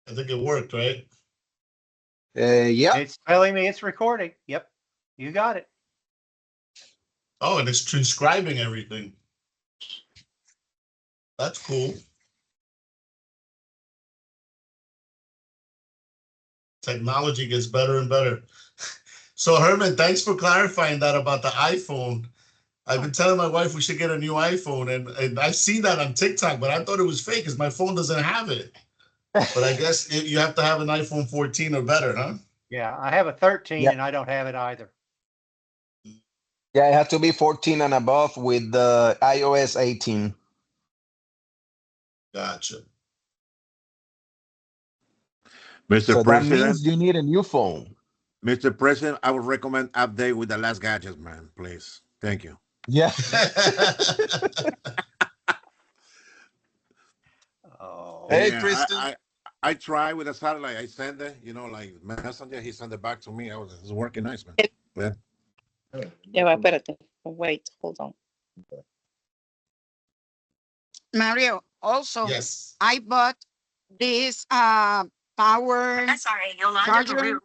I think it worked, right? Yeah. It's telling me it's recording. Yep. You got it. Oh, and it's transcribing everything. That's cool. Technology gets better and better. So Herman, thanks for clarifying that about the iPhone. I've been telling my wife we should get a new iPhone, and I've seen that on TikTok, but I thought it was fake because my phone doesn't have it. But I guess you have to have an iPhone 14 or better, huh? Yeah, I have a 13 Yeah. and I don't have it either. Yeah, it had to be 14 and above with the iOS 18. Gotcha. Mr. So that President, means you need a new phone. Mr. President, I would recommend update with the last gadgets, man. Please, thank you. Yeah. Oh, Hey, Yeah, Kristen. I try with a satellite. I send it, like messenger. He sent it back to me. It's working nice, man. Yeah. Ya va, espérate. Wait, hold on. Mario, also, Yes. I bought this power Sorry, Yolanda charger Peru.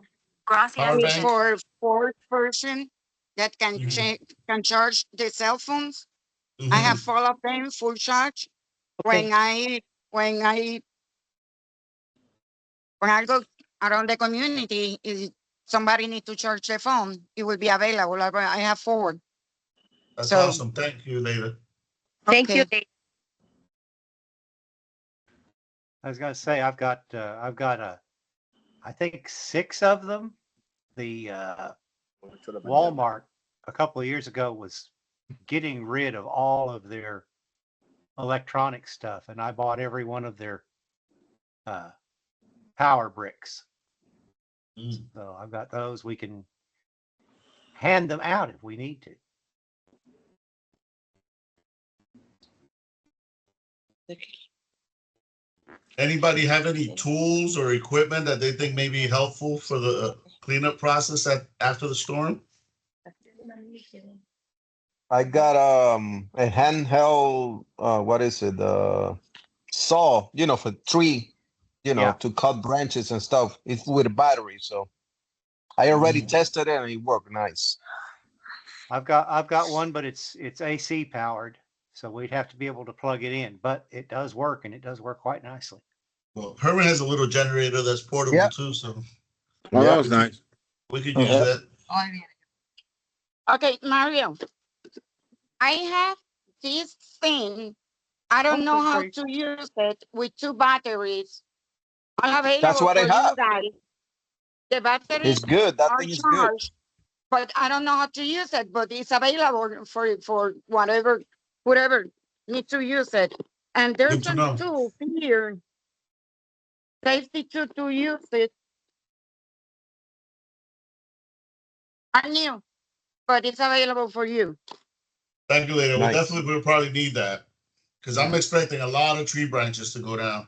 Gracias. Power bank. for fourth person that can Mhm. can charge the cell phones. Mhm. I have all of them full charge. okay. When I go around the community, if somebody need to charge their phone, it will be available. I have 4. That's So awesome. Thank you, David. Thank you. okay. I was gonna say I've got I think 6 of them. The Walmart a couple of years ago was getting rid of all of their electronic stuff, and I bought every one of their power bricks. Mm. So I've got those. We can hand them out if we need to. Anybody have any tools or equipment that they think may be helpful for the cleanup process after the storm? I got a handheld what is it? Saw, for tree, Yeah. to cut branches and stuff. It's with a battery, so I already Mhm. tested it and it worked nice. I've got one, but it's AC powered, so we'd have to be able to plug it in. But it does work, and it does work quite nicely. Well, Herman has a little generator that's portable Yeah. too, so Oh, Yeah. that was nice. we could use Yeah. that. Okay, Mario, I have this thing. I don't know how Great. to use it with 2 batteries. All That's available what I for you have. guys. The It's batteries good. That are thing is good. charged, but I don't know how to use it. But it's available for whatever need to use it. And Good there's to a know. tool here, safety tool to use it. I new, but it's available for you. Thank you, later. Nice. We'll probably need that because I'm expecting a lot of tree branches to go down.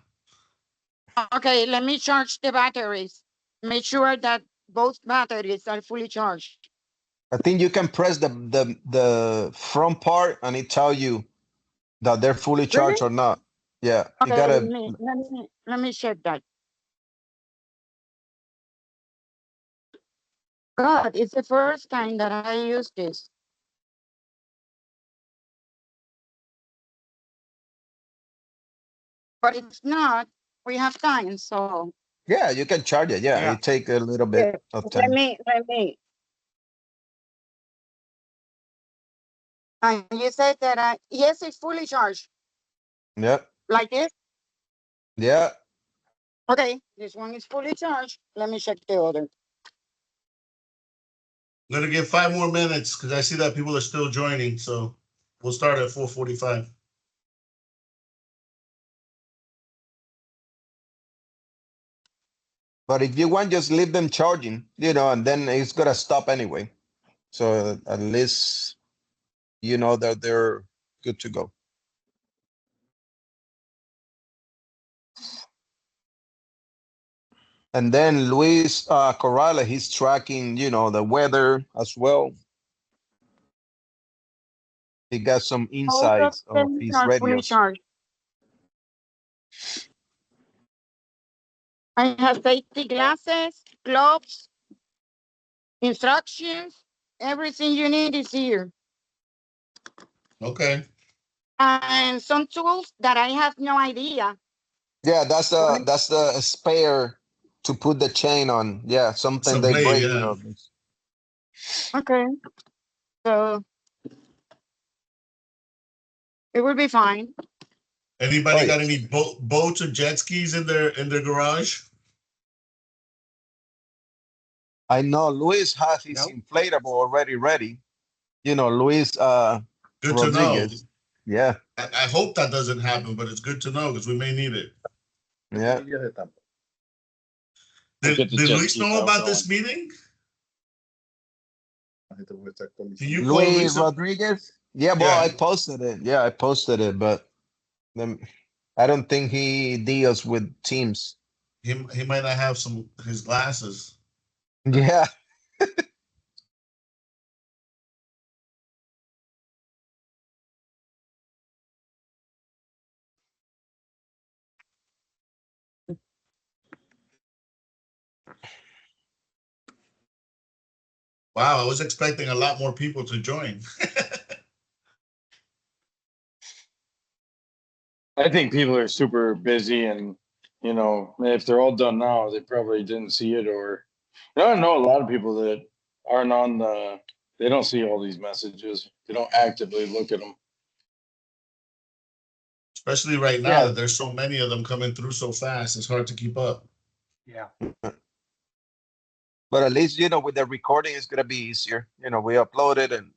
Okay, let me charge the batteries. Make sure that both batteries are fully charged. I think you can press the front part and it tell you that they're fully Really? charged or not. Yeah, you Okay, gotta. let me check that. God, it's the first time that I use this. But it's not. We have time, so Yeah, you can charge it. Yeah, Yeah. it take a little bit yeah. of Let time. me. And you said that yes, it's fully charged. Yep. Like this. Yeah. Okay, this one is fully charged. Let me check the other. I'm gonna give 5 more minutes because I see that people are still joining. So we'll start at 4:45. But if you want, just leave them charging, and then it's gonna stop anyway. So at least you know that they're good to go. And then Luis Corrales, he's tracking, the weather as well. He got some Both of insights of them his are fully radios. charged. I have safety glasses, gloves, instructions. Everything you need is here. Okay. And some tools that I have no idea. Yeah, that's the spare to put the chain on. Yeah, It's a something they blade, break, yeah. Okay. So it will be fine. Anybody Oh, got yes. any boats or jet skis in their garage? I know Luis has his Nope. inflatable already ready. Luis Good to know. Rodriguez. Yeah, I hope that doesn't happen, but it's good to know because we may need it. yeah. Did Luis know about this meeting? Can you call Luis Luis? Rodriguez. Yeah, well, Yeah. I posted it. Yeah, I posted it, but then I don't think he deals with teams. He might not have his glasses. Yeah. Wow, I was expecting a lot more people to join. I think people are super busy, and if they're all done now, they probably didn't see it, or I know a lot of people that aren't on they don't see all these messages. They don't actively look at them. Especially right now Yeah. that there's so many of them coming through so fast, it's hard to keep up. Yeah. But at least, with the recording, it's gonna be easier. We upload it and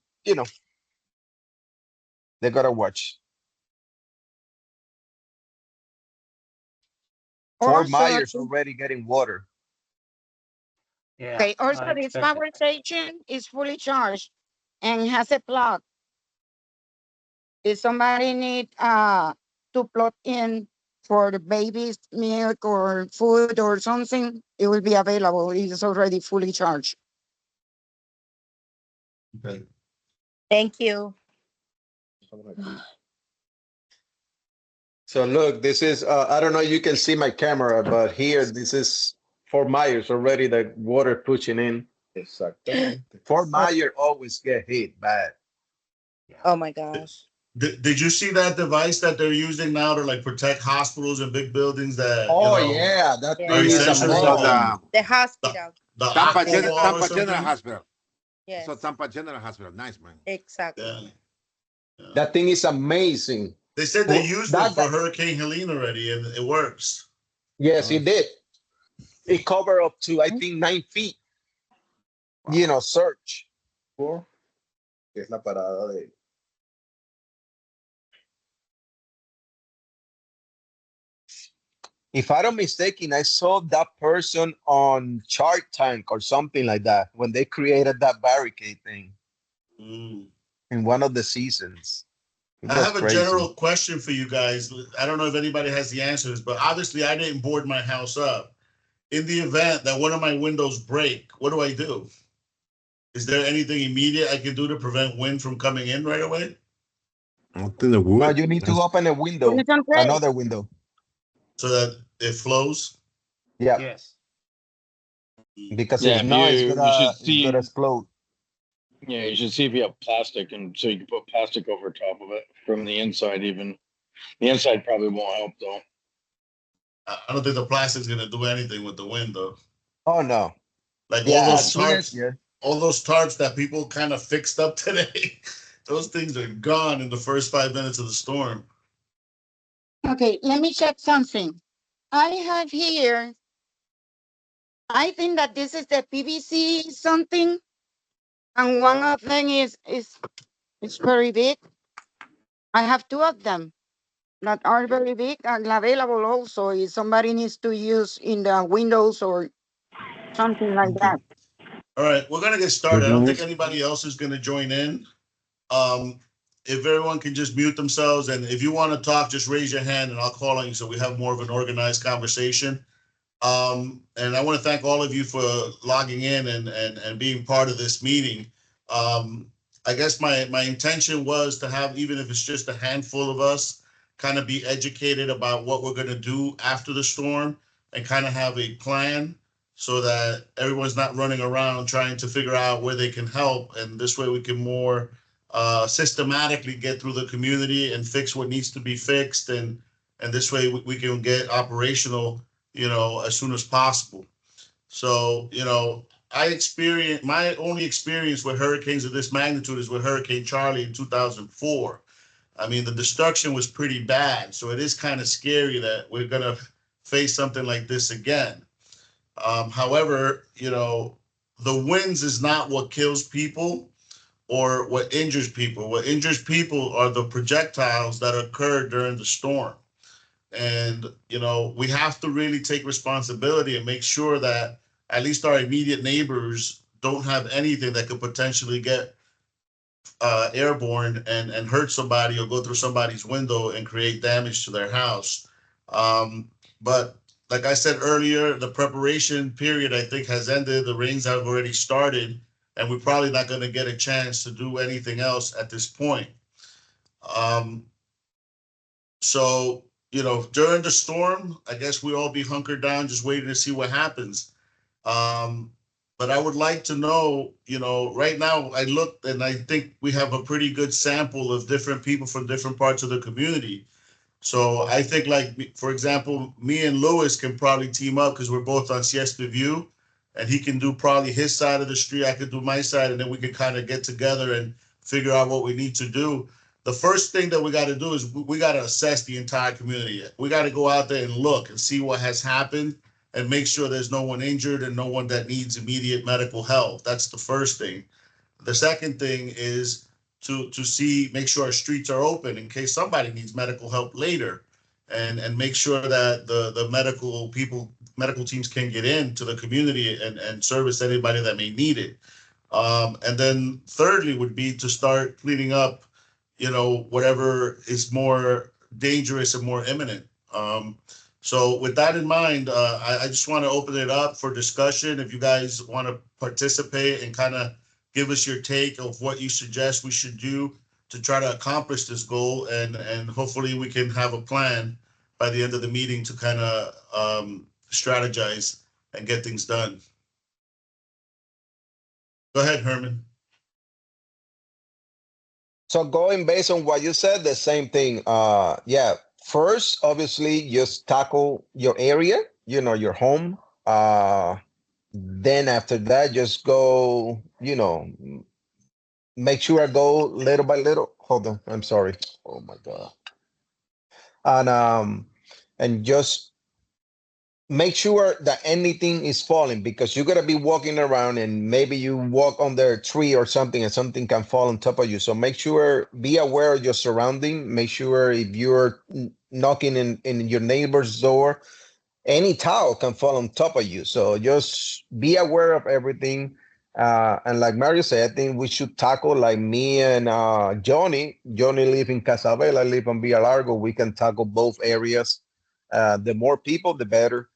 they gotta watch. Fort Also, Myers already getting water. Yeah. okay. Also, I this expected power that. station is fully charged and has a plug. If somebody need to plug in for the baby's milk or food or something, it will be available. It is already fully charged. Okay. Thank you. So look, this is I don't know, you can see my camera, but here this is Fort Myers already, the water pushing in. Fort Myers always get hit bad. Oh my gosh. Did you see that device that they're using now to like protect hospitals and big buildings that Oh yeah, that Yeah. thing is essentially So amazing. The hospital. the Tampa, aqua wall or Tampa General something. Hospital. Yes. So Tampa General Hospital, nice man. Exactly. Yeah. That thing is amazing. They said they Well, used it for Hurricane Helene already, and it works. Yes, it did. It covered up to, I think, 9 feet. Search. If I'm not mistaken, I saw that person on Shark Tank or something like that when they created that barricade thing Mm. in one of the seasons. It I was have a crazy. general question for you guys. I don't know if anybody has the answers, but obviously I didn't board my house up. In the event that one of my windows break, what do I do? Is there anything immediate I can do to prevent wind from coming in right away? I don't think the wood. No, you need to open a window, Put it on place. another window. So that it flows? Yeah, Yes. because Yeah, if not, you should it's gonna see. explode. Yeah, you should see if you have plastic, and so you can put plastic over top of it from the inside. Even the inside probably won't help though. I don't think the plastic's gonna do anything with the wind though. Oh no. Like Yeah, as soon as all those tarps that people kind of fixed up today, those things are gone in the first 5 minutes of the storm. Okay, let me check something. I have here, I think that this is the PVC something, and one of them is very big. I have two of them that are very big and available also if somebody needs to use in the windows or something like that. All right, we're gonna get started. I don't think anybody else is gonna join in. If everyone can just mute themselves, and if you want to talk, just raise your hand and I'll call on you so we have more of an organized conversation. And I want to thank all of you for logging in and being part of this meeting. I guess my intention was to have, even if it's just a handful of us, kind of be educated about what we're going to do after the storm and kind of have a plan so that everyone's not running around trying to figure out where they can help. And this way we can more systematically get through the community and fix what needs to be fixed. And this way we can get operational, as soon as possible. So, my only experience with hurricanes of this magnitude is with Hurricane Charlie in 2004. I mean, the destruction was pretty bad. So it is kind of scary that we're going to face something like this again. However, the winds is not what kills people or what injures people. What injures people are the projectiles that occur during the storm. And, we have to really take responsibility and make sure that at least our immediate neighbors don't have anything that could potentially get airborne and hurt somebody or go through somebody's window and create damage to their house. But like I said earlier, the preparation period, I think, has ended. The rains have already started, and we're probably not going to get a chance to do anything else at this point. So, during the storm, I guess we all be hunkered down, just waiting to see what happens. But I would like to know, right now I looked and I think we have a pretty good sample of different people from different parts of the community. So I think, like, for example, me and Lewis can probably team up because we're both on Siesta View, and he can do probably his side of the street. I could do my side, and then we can kind of get together and figure out what we need to do. The first thing that we got to do is we got to assess the entire community. We got to go out there and look and see what has happened and make sure there's no one injured and no one that needs immediate medical help. That's the first thing. The second thing is to make sure our streets are open in case somebody needs medical help later, and make sure that the medical teams can get into the community and service anybody that may need it. And then thirdly would be to start cleaning up, whatever is more dangerous and more imminent. So with that in mind, I just want to open it up for discussion. If you guys want to participate and kind of give us your take of what you suggest we should do to try to accomplish this goal, and hopefully we can have a plan by the end of the meeting to kind of strategize and get things done. Go ahead, Herman. So going based on what you said, the same thing. Yeah. First, obviously, just tackle your area, your home. Then after that, just go, make sure I go little by little. Hold on, I'm sorry. Oh my God. And just make sure that anything is falling, because you're gonna be walking around and maybe you walk on the tree or something and something can fall on top of you. So make sure, be aware of your surrounding. Make sure if you're knocking in your neighbor's door, any towel can fall on top of you. So just be aware of everything. And like Mario said, I think we should tackle, like me and Johnny. Johnny live in Casabel, I live in Villa Largo. We can tackle both areas. The more people, the better.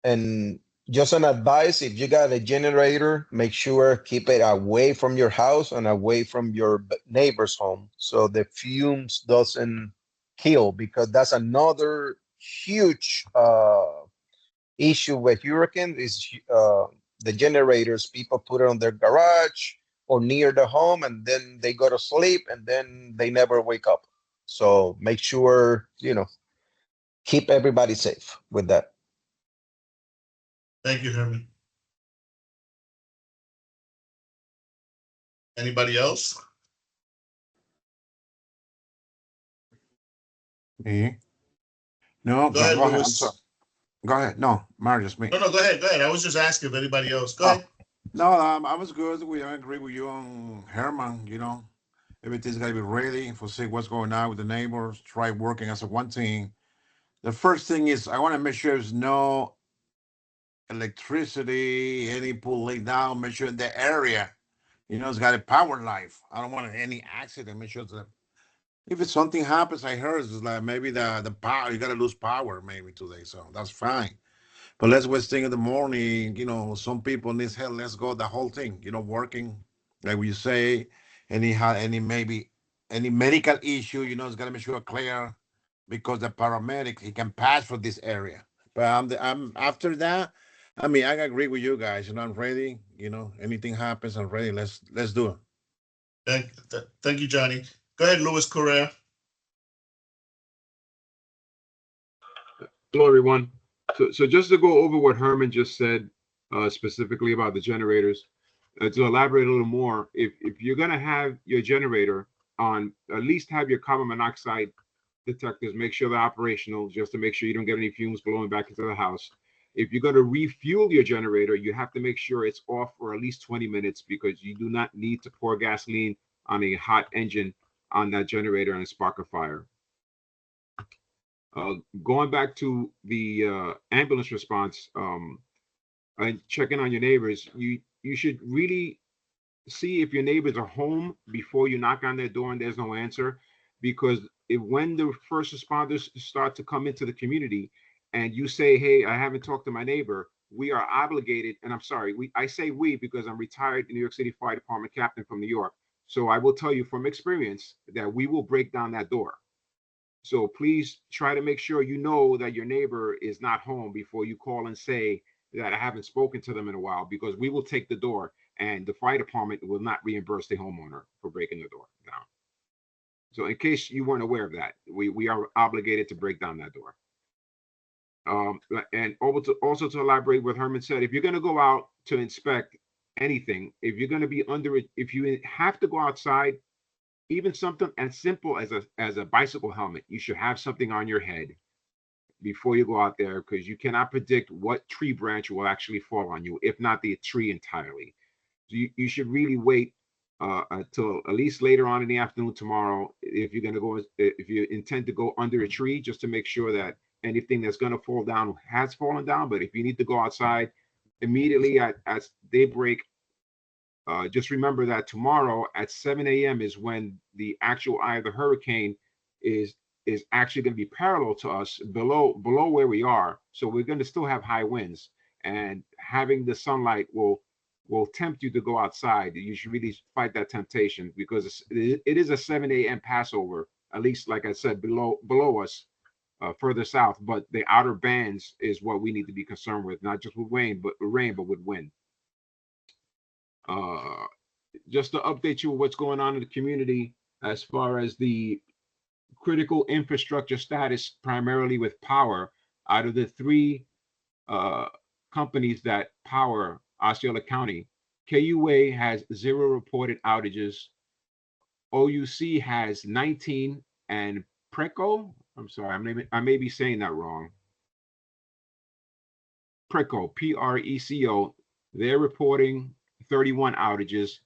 And just an advice: if you got a generator, make sure keep it away from your house and away from your neighbor's home, so the fumes doesn't kill, because that's another huge issue with hurricanes is the generators. People put it on their garage or near the home, and then they go to sleep and then they never wake up. So make sure, keep everybody safe with that. Thank you, Herman. Anybody else? Me? No, Go ahead, go ahead. I'm sorry. Louis. Go ahead. No, Marius, me. No, go ahead. Go ahead. I was just asking if anybody else. Go Oh, ahead. no, I was good. I agree with you on Herman. Everything's got to be ready for see what's going on with the neighbors. Try working as a one team. The first thing is I want to make sure there's no electricity, any pull laid down. Make sure in the area, it's got a power life. I don't want any accident. Make sure that if it's something happens, I heard it's like maybe the power, you got to lose power maybe today. So that's fine. But let's wait thing in the morning. Some people need help. Let's go the whole thing. Working like we say. Any maybe any medical issue. It's gotta make sure clear. because the paramedic he can pass for this area. But I'm after that. I mean, I agree with you guys. I'm ready. Anything happens, I'm ready. Let's do it. Thank you, Johnny. Go ahead, Luis Correa. Hello, everyone. So just to go over what Herman just said, specifically about the generators, to elaborate a little more, if you're going to have your generator on, at least have your carbon monoxide detectors, make sure they're operational, just to make sure you don't get any fumes blowing back into the house. If you're going to refuel your generator, you have to make sure it's off for at least 20 minutes, because you do not need to pour gasoline on a hot engine on that generator and spark a fire. Going back to the ambulance response, and checking on your neighbors, you should really see if your neighbors are home before you knock on their door and there's no answer, because when the first responders start to come into the community and you say, hey, I haven't talked to my neighbor, we are obligated, and I'm sorry, I say we because I'm retired New York City Fire Department captain from New York, so I will tell you from experience that we will break down that door. So please try to make sure you know that your neighbor is not home before you call and say that I haven't spoken to them in a while, because we will take the door and the fire department will not reimburse the homeowner for breaking the door down. So in case you weren't aware of that, we are obligated to break down that door. And also to elaborate what Herman said, if you're going to go out to inspect anything, if you're going to be under it, if you have to go outside, even something as simple as a bicycle helmet, you should have something on your head before you go out there, because you cannot predict what tree branch will actually fall on you, if not the tree entirely. So you should really wait until at least later on in the afternoon tomorrow, if you intend to go under a tree, just to make sure that anything that's going to fall down has fallen down. But if you need to go outside immediately at daybreak, just remember that tomorrow at 7 a.m. is when the actual eye of the hurricane is actually going to be parallel to us, below where we are. So we're going to still have high winds, and having the sunlight will tempt you to go outside. You should really fight that temptation, because it is a 7 a.m. Passover, at least, like I said, below us, further south. But the outer bands is what we need to be concerned with, not just with rain, but with wind. Just to update you with what's going on in the community as far as the critical infrastructure status, primarily with power. Out of the three companies that power Osceola County, KUA has 0 reported outages. OUC has 19, and Preco, I'm sorry, I may be saying that wrong. Preco, Preco, they're reporting 31 outages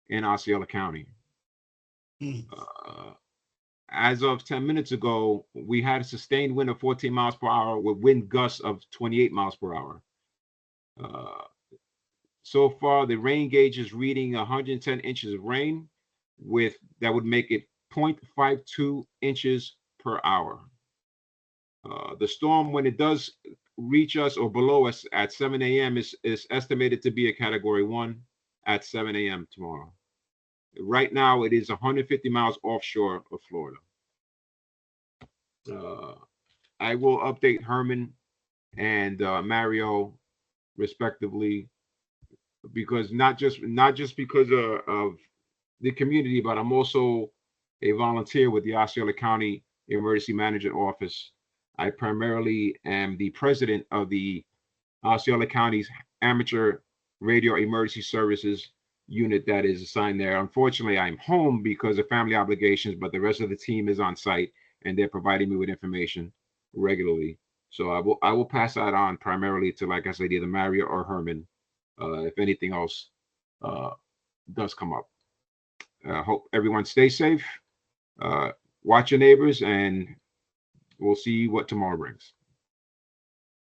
in Osceola County. As of 10 minutes ago, we had a sustained wind of 14 miles per hour with wind gusts of 28 miles per hour. So far, the rain gauge is reading 110 inches of rain, that would make it 0.52 inches per hour. The storm, when it does reach us or below us at 7 a.m. is estimated to be a Category 1 at 7 a.m. tomorrow. Right now, it is 150 miles offshore of Florida. I will update Herman and Mario, respectively, because not just because of the community, but I'm also a volunteer with the Osceola County Emergency Management Office. I primarily am the president of the Osceola County's Amateur Radio Emergency Services unit that is assigned there. Unfortunately, I'm home because of family obligations, but the rest of the team is on site and they're providing me with information regularly. So I will pass that on primarily to, like I said, either Mario or Herman, if anything else does come up. Hope everyone stays safe. Watch your neighbors, and we'll see what tomorrow brings.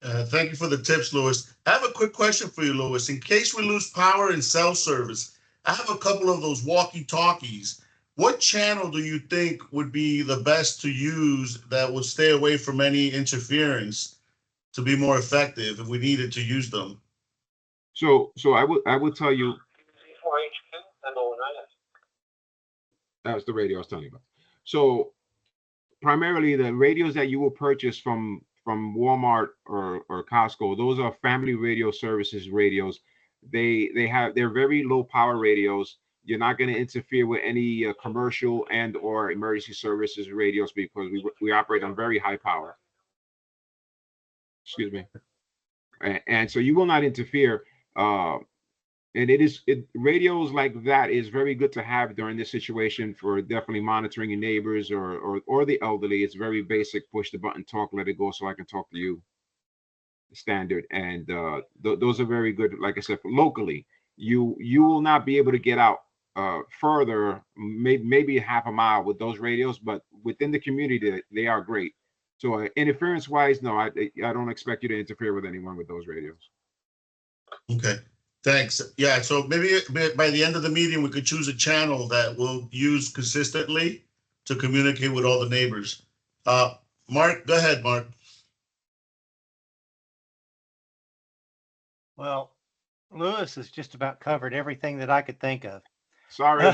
Thank you for the tips, Louis. I have a quick question for you, Louis. In case we lose power and cell service, I have a couple of those walkie-talkies. What channel do you think would be the best to use that would stay away from any interference to be more effective if we needed to use them? So I would tell you. That was the radio I was telling you about. So primarily the radios that you will purchase from Walmart or Costco, those are family radio services radios. They're very low power radios. You're not going to interfere with any commercial and or emergency services radios because we operate on very high power. Excuse me. And so you will not interfere. And radios like that is very good to have during this situation for definitely monitoring your neighbors or the elderly. It's very basic, push the button, talk, let it go so I can talk to you standard. And those are very good. Like I said, locally, you will not be able to get out further, maybe half a mile with those radios, but within the community, they are great. So interference wise, no, I don't expect you to interfere with anyone with those radios. Okay. Thanks. Yeah, so maybe by the end of the meeting, we could choose a channel that we'll use consistently to communicate with all the neighbors. Mark, go ahead, Mark. Well, Lewis has just about covered everything that I could think of. Sorry.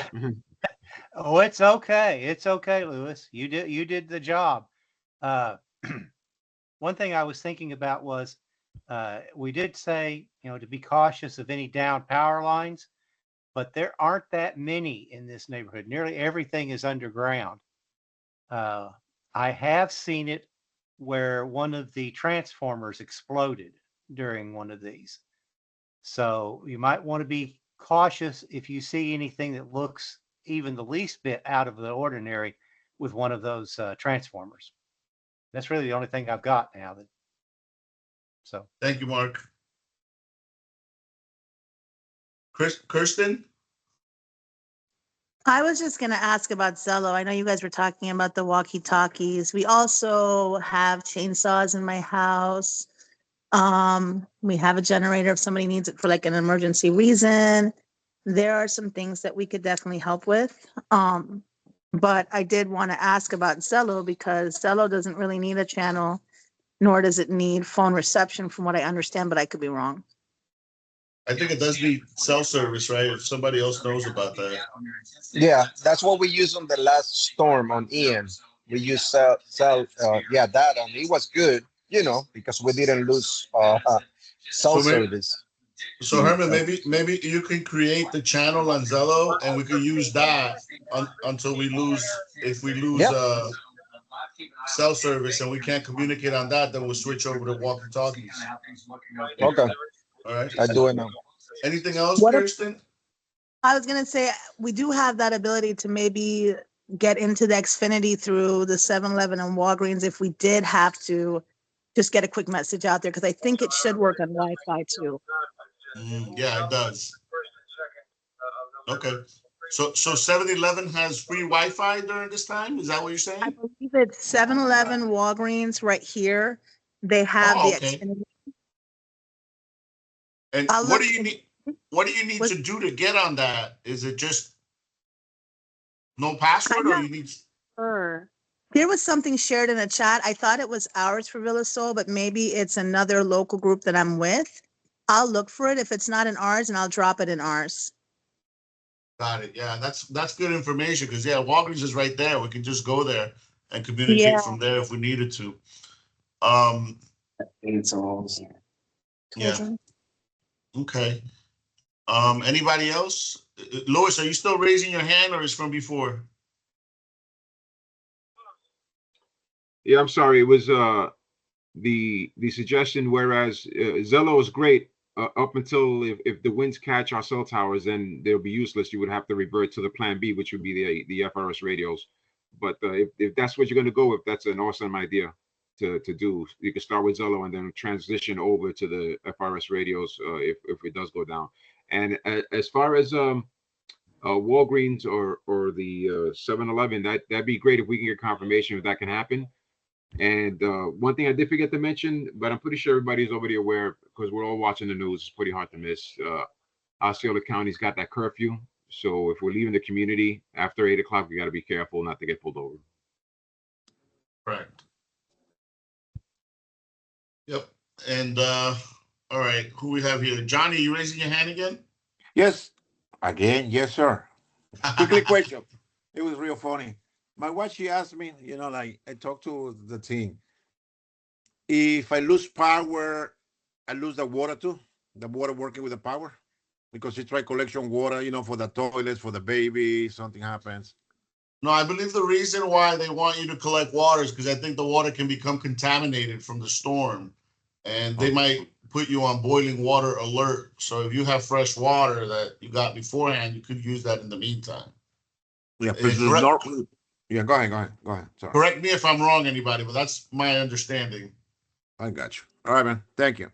Oh, it's okay. It's okay, Lewis. You did the job. One thing I was thinking about was we did say, to be cautious of any down power lines, but there aren't that many in this neighborhood. Nearly everything is underground. I have seen it where one of the transformers exploded during one of these. So you might want to be cautious if you see anything that looks even the least bit out of the ordinary with one of those transformers. That's really the only thing I've got now. So thank you, Mark. Kirsten? I was just going to ask about Zello. I know you guys were talking about the walkie-talkies. We also have chainsaws in my house. We have a generator if somebody needs it for like an emergency reason. There are some things that we could definitely help with. But I did want to ask about Zello because Zello doesn't really need a channel, nor does it need phone reception from what I understand, but I could be wrong. I think it does need cell service, right? If somebody else knows about that. Yeah, that's what we used on the last storm on Ian. We used that, and it was good, because we didn't lose cell service. So Herman, maybe you can create the channel on Zello, and we could use that until we lose. If we lose cell service and we can't communicate on that, then we'll switch over to walkie-talkies. Okay. All right. I do it now. Anything else, Kirsten? I was going to say, we do have that ability to maybe get into the Xfinity through the 7-Eleven and Walgreens if we did have to just get a quick message out there, because I think it should work on Wi-Fi too. Yeah, it does. Okay. So 7-Eleven has free Wi-Fi during this time? Is that what you're saying? I believe it's 7-Eleven, Walgreens right here. They have the Xfinity. And what do you need? What do you need to do to get on that? Is it just no password, or you need? Sure. There was something shared in the chat. I thought it was ours for Villa Sol, but maybe it's another local group that I'm with. I'll look for it if it's not in ours, and I'll drop it in ours. Got it. Yeah, that's good information because Walgreens is right there. We can just go there and communicate from there if we needed to. Yeah. Okay. Anybody else? Louis, are you still raising your hand, or is from before? Yeah, I'm sorry. It was the suggestion. Whereas Zello is great up until if the winds catch our cell towers, then they'll be useless. You would have to revert to the plan B, which would be the FRS radios. But if that's what you're going to go with, that's an awesome idea to do. You can start with Zello and then transition over to the FRS radios if it does go down. And as far as Walgreens or the 7-Eleven, that'd be great if we can get confirmation if that can happen. And one thing I did forget to mention, but I'm pretty sure everybody's already aware because we're all watching the news. It's pretty hard to miss. Osceola County's got that curfew. So if we're leaving the community after 8 o'clock, we got to be careful not to get pulled over. Correct. Yep. And all right, who we have here? Johnny, you raising your hand again? Yes. Again, yes, sir. Quickly question. It was real funny. My wife, she asked me, like I talked to the team. If I lose power, I lose the water too. The water working with the power. Because she tried collection water, for the toilets, for the baby, something happens. No, I believe the reason why they want you to collect water is because I think the water can become contaminated from the storm, and they Okay. might put you on boiling water alert. So if you have fresh water that you got beforehand, you could use that in the meantime. Yeah, And because yeah, go ahead. Sorry. correct me if I'm wrong, anybody, but that's my understanding. I got you. All right, man. Thank you.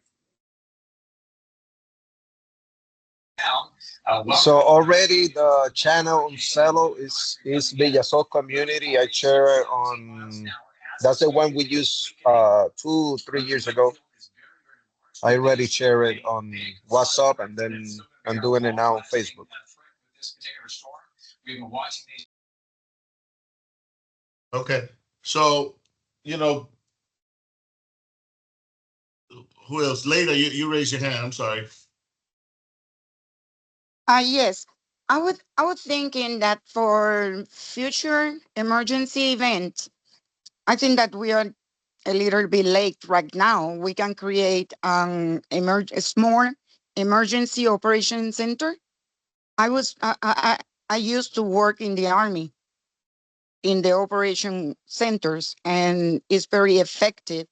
So already the channel on Cello is Villasol Community. I share it on. That's the one we used 2-3 years ago. I already share it on WhatsApp, and then I'm doing it now on Facebook. Okay, so you know who else? Later, you raise your hand. I'm sorry. Yes. I was thinking that for future emergency event, I think that we are a little bit late right now. We can create a small emergency operation center. I was I used to work in the army in the operation centers, and it's very effective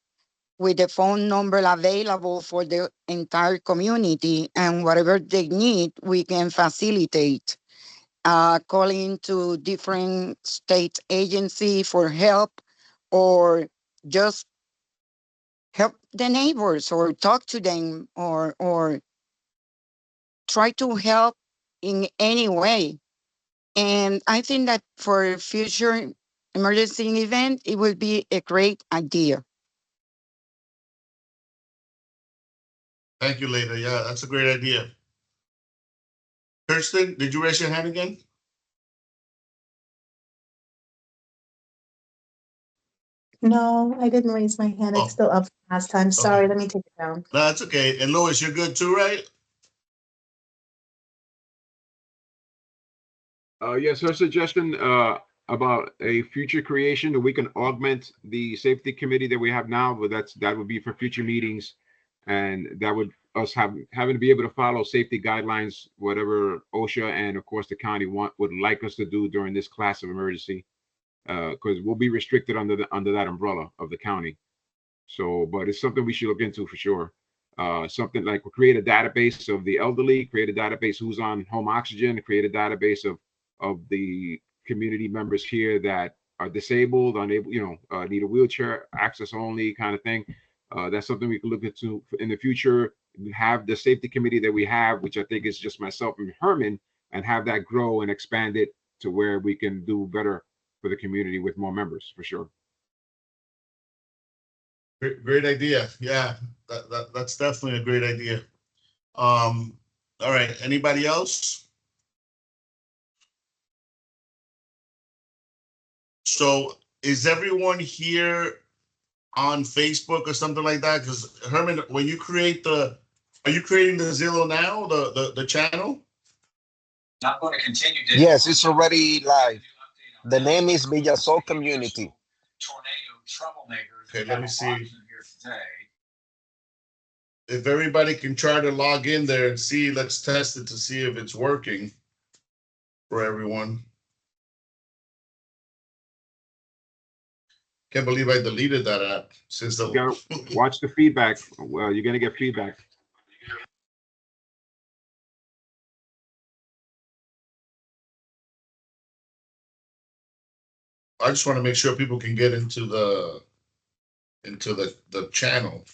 with the phone number available for the entire community, and whatever they need, we can facilitate. Calling to different state agency for help, or just help the neighbors, or talk to them, or try to help in any way. And I think that for future emergency event, it would be a great idea. Thank you, later. Yeah, that's a great idea. Kirsten, did you raise your hand again? No, I didn't raise my hand. It's Oh, still up from last time. Sorry, okay. let me take it down. No, that's okay. And Louis, you're good too, right? Yes, her suggestion about a future creation that we can augment the safety committee that we have now, but that would be for future meetings, and that would us having to be able to follow safety guidelines, whatever OSHA and of course the county would like us to do during this class of emergency, because we'll be restricted under that umbrella of the county. So, but it's something we should look into for sure. Something like we'll create a database of the elderly, create a database who's on home oxygen, create a database of the community members here that are disabled, unable, need a wheelchair, access only kind of thing. That's something we can look into in the future. Have the safety committee that we have, which I think is just myself and Herman, and have that grow and expand it to where we can do better for the community with more members for sure. Great idea. Yeah, that's definitely a great idea. All right. Anybody else? So is everyone here on Facebook or something like that? Because Herman, when you create are you creating the Zillow now, the channel? Yes, it's already live. The name is Villasol Community. Okay, let me see if everybody can try to log in there and see. Let's test it to see if it's working for everyone. Can't believe I deleted that app since the. You gotta watch the feedback. Well, you're gonna get feedback. I just want to make sure people can get into the channel.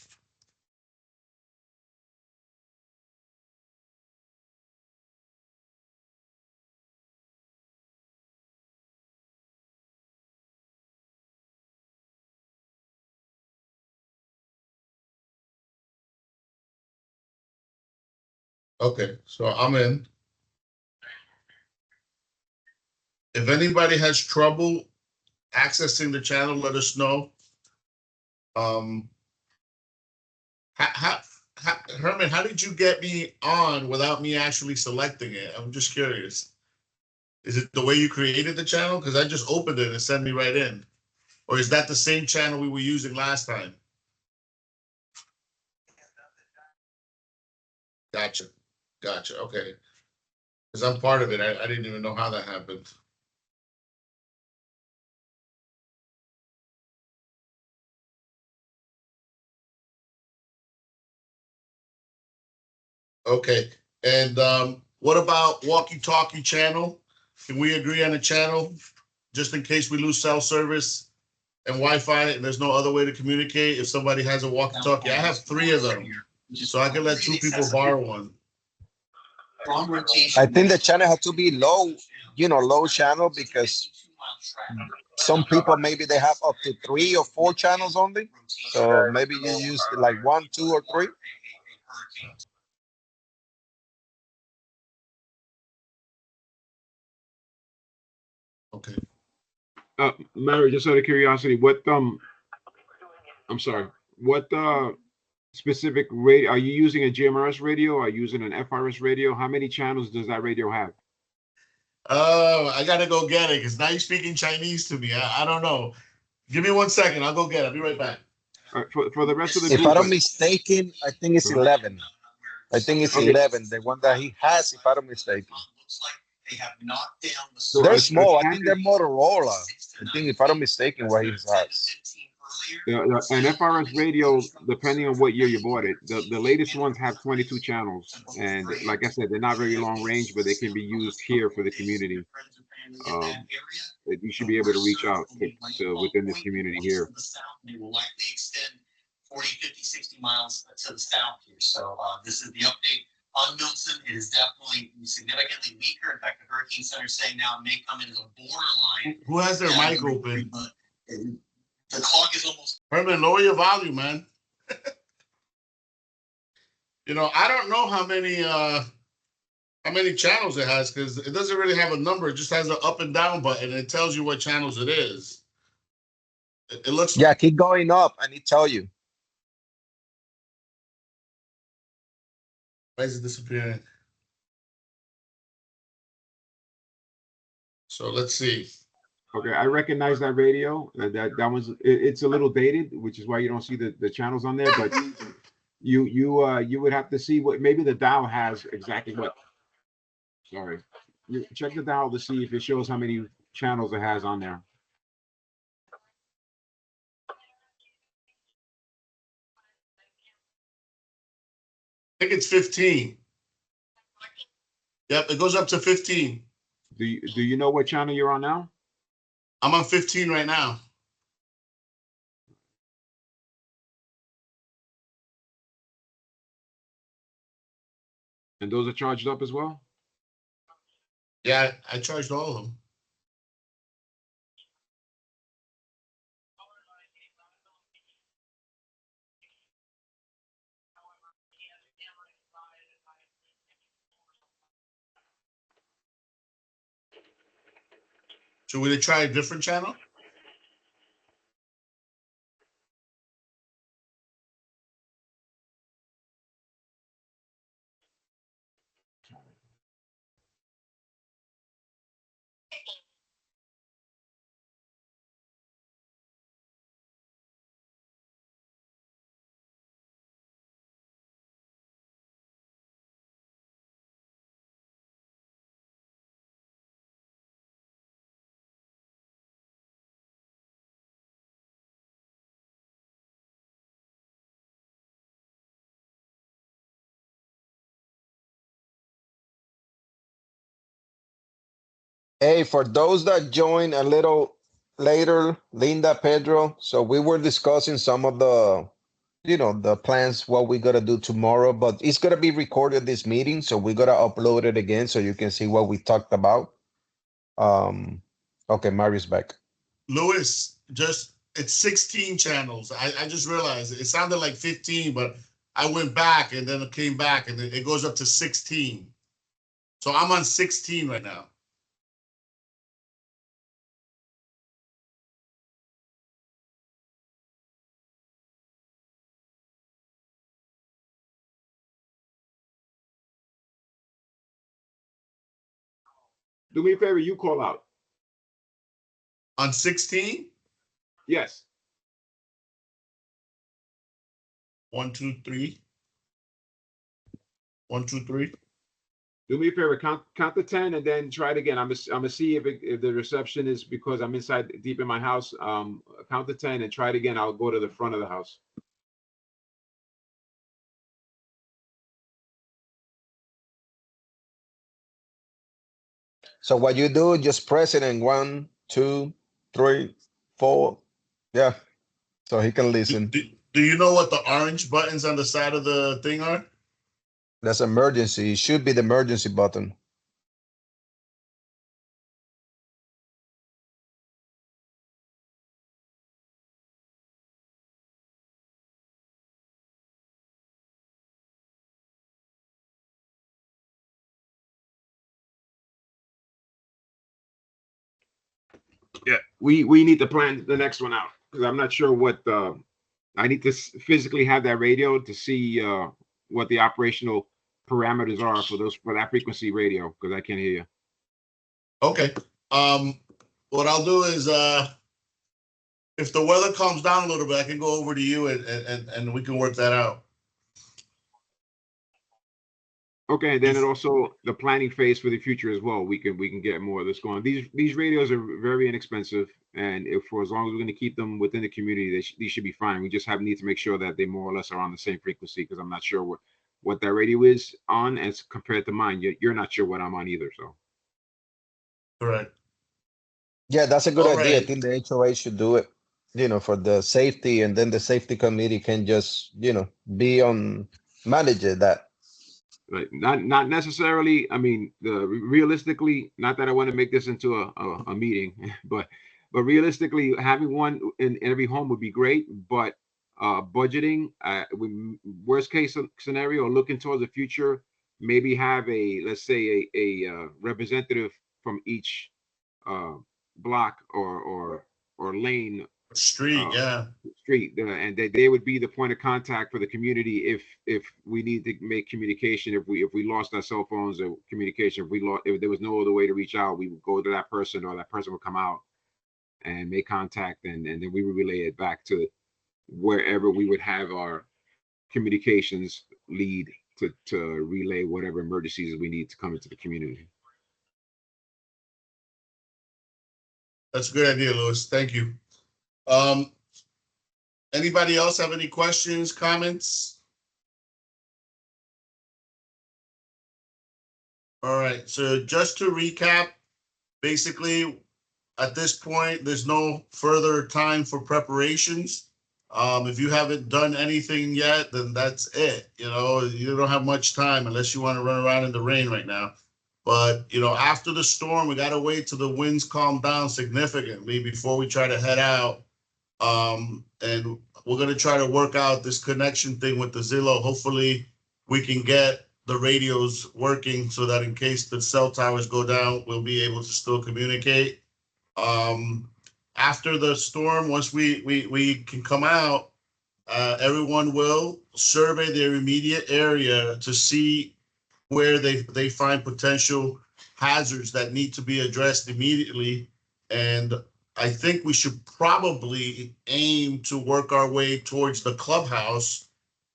Okay, so I'm in. If anybody has trouble accessing the channel, let us know. Um, Herman, how did you get me on without me actually selecting it? I'm just curious. Is it the way you created the channel? Because I just opened it and sent me right in. Or is that the same channel we were using last time? Gotcha. Gotcha. Okay. Because I'm part of it. I didn't even know how that happened. Okay. And what about walkie-talkie channel? Can we agree on a channel just in case we lose cell service and Wi-Fi and there's no other way to communicate? If somebody has a walkie-talkie, I have 3 of them, so I can let 2 people borrow one. I think the channel has to be low, low channel, because some people maybe they have up to 3 or 4 channels only. So maybe you use like 1, 2, or 3. Okay. Mary, just out of curiosity, I'm sorry, what specific radio are you using? A GMRS radio? Are you using an FRS radio? How many channels does that radio have? Oh, I gotta go get it because now you're speaking Chinese to me. I don't know. Give me 1 second. I'll go get it. I'll be right back. For the rest of the If group, I'm not mistaken, I think it's 11. I think it's 11, the one that he has, if I'm not mistaken. So They're small. I think they're Motorola. I think, if I'm not mistaken, what he has. An FRS radio, depending on what year you bought it, the latest ones have 22 channels, and like I said, they're not very long range, but they can be used here for the community. You should be able to reach out to within this community here. 40, 50, 60 miles to the south here. So this is the update on Milton. It is definitely significantly weaker. In fact, the Hurricane Center is saying now it may come in as a borderline. Who has their mic open? The clock is almost. Herman, lower your volume, man. I don't know how many channels it has, because it doesn't really have a number. It just has an up and down button, and it tells you what channels it is. It looks. Yeah, keep going up, and it tell you. Why is it disappearing? So let's see. Okay, I recognize that radio. That one's it's a little dated, which is why you don't see the channels on there. But you would have to see what maybe the dial has exactly what. Sorry, you check the dial to see if it shows how many channels it has on there. I think it's 15. Yep, it goes up to 15. Do you know what channel you're on now? I'm on 15 right now. And those are charged up as well? Yeah, I charged all of them. Should we try a different channel? Hey, for those that join a little later, Linda, Pedro, so we were discussing some of the plans, what we're gonna do tomorrow, but it's gonna be recorded, this meeting, so we're gonna upload it again so you can see what we talked about. Okay, Mario's back. Louis, it's 16 channels. I just realized it sounded like 15, but I went back and then it came back and it goes up to 16. So I'm on 16 right now. Do me a favor, you call out. On 16? Yes. 1, 2, 3. 1, 2, 3. Do me a favor, count to 10 and then try it again. I'm gonna see if the reception is because I'm inside deep in my house. Count to 10 and try it again. I'll go to the front of the house. So what you do, just press it in 1, 2, 3, 4. Yeah. So he can listen. Do you know what the orange buttons on the side of the thing are? That's emergency. It should be the emergency button. Yeah, we need to plan the next one out because I'm not sure what I need to physically have that radio to see what the operational parameters are for that frequency radio because I can't hear you. Okay. What I'll do is if the weather calms down a little bit, I can go over to you and we can work that out. Okay, and then it also the planning phase for the future as well. We can get more of this going. These radios are very inexpensive, and if for as long as we're going to keep them within the community, these should be fine. We just need to make sure that they more or less are on the same frequency because I'm not sure what that radio is on as compared to mine. You're not sure what I'm on either, so. Correct. Yeah, that's a good All idea. I right. think the HOA should do it, for the safety, and then the safety committee can just, be on manage that. Right. Not necessarily. I mean, realistically, not that I want to make this into a meeting, but realistically, having one in every home would be great. But budgeting, worst case scenario, looking towards the future, maybe have let's say a representative from each block or lane Street, yeah. and they would be the point of contact for the community if we need to make communication, if we lost our cell phones or communication, if there was no other way to reach out, we would go to that person or that person would come out and make contact, and then we would relay it back to wherever we would have our communications lead to relay whatever emergencies we need to come into the community. That's a good idea, Louis. Thank you. Anybody else have any questions, comments? All right, so just to recap, basically, at this point, there's no further time for preparations. If you haven't done anything yet, then that's it. You don't have much time unless you want to run around in the rain right now. But, after the storm, we got to wait till the winds calm down significantly before we try to head out. And we're going to try to work out this connection thing with the Zillow. Hopefully we can get the radios working so that in case the cell towers go down, we'll be able to still communicate. After the storm, once we can come out, everyone will survey their immediate area to see where they find potential hazards that need to be addressed immediately. And I think we should probably aim to work our way towards the clubhouse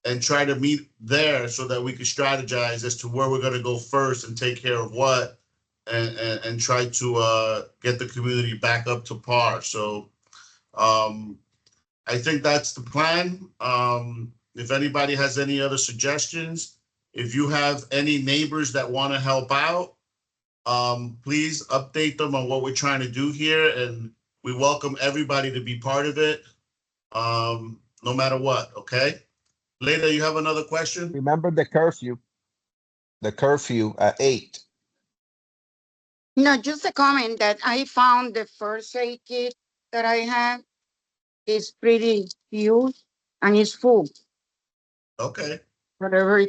and try to meet there so that we can strategize as to where we're going to go first and take care of what, and try to get the community back up to par. So I think that's the plan. If anybody has any other suggestions, if you have any neighbors that want to help out, please update them on what we're trying to do here, and we welcome everybody to be part of it, no matter what. Okay. Leda, you have another question? Remember the curfew. The curfew at 8. No, just a comment that I found the first aid kit that I have is pretty huge and it's full. Okay. Whatever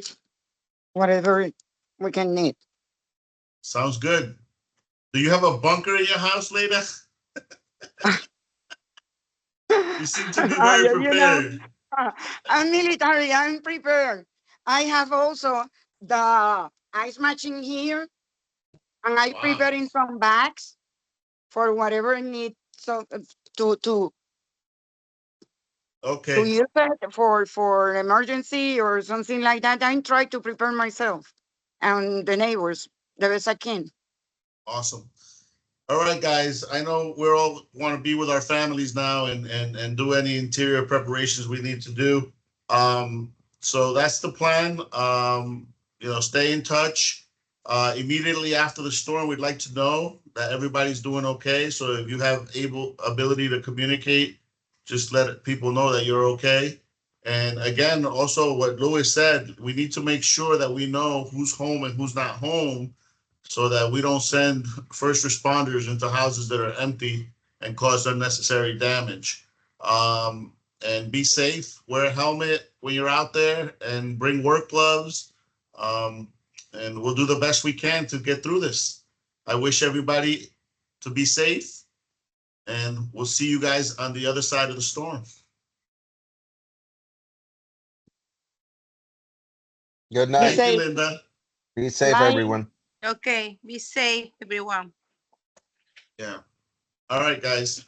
we can need. Sounds good. Do you have a bunker in your house, Leda? You seem to be very prepared. I'm military. I'm prepared. I have also the ice machine here And I Wow. preparing some bags for whatever need so to Okay. use it for emergency or something like that. I try to prepare myself and the neighbors the best I can. Awesome. All right, guys. I know we're all want to be with our families now and do any interior preparations we need to do. So that's the plan. Stay in touch. Immediately after the storm, we'd like to know that everybody's doing okay. So if you have ability to communicate, just let people know that you're okay. And again, also what Louis said, we need to make sure that we know who's home and who's not home so that we don't send first responders into houses that are empty and cause unnecessary damage. And be safe, wear a helmet when you're out there, and bring work gloves. Um, and we'll do the best we can to get through this. I wish everybody to be safe, and we'll see you guys on the other side of the storm. Good Be night. Thank you, safe. Linda. Be safe, Bye. everyone. Okay, be safe, everyone. Yeah. All right, guys.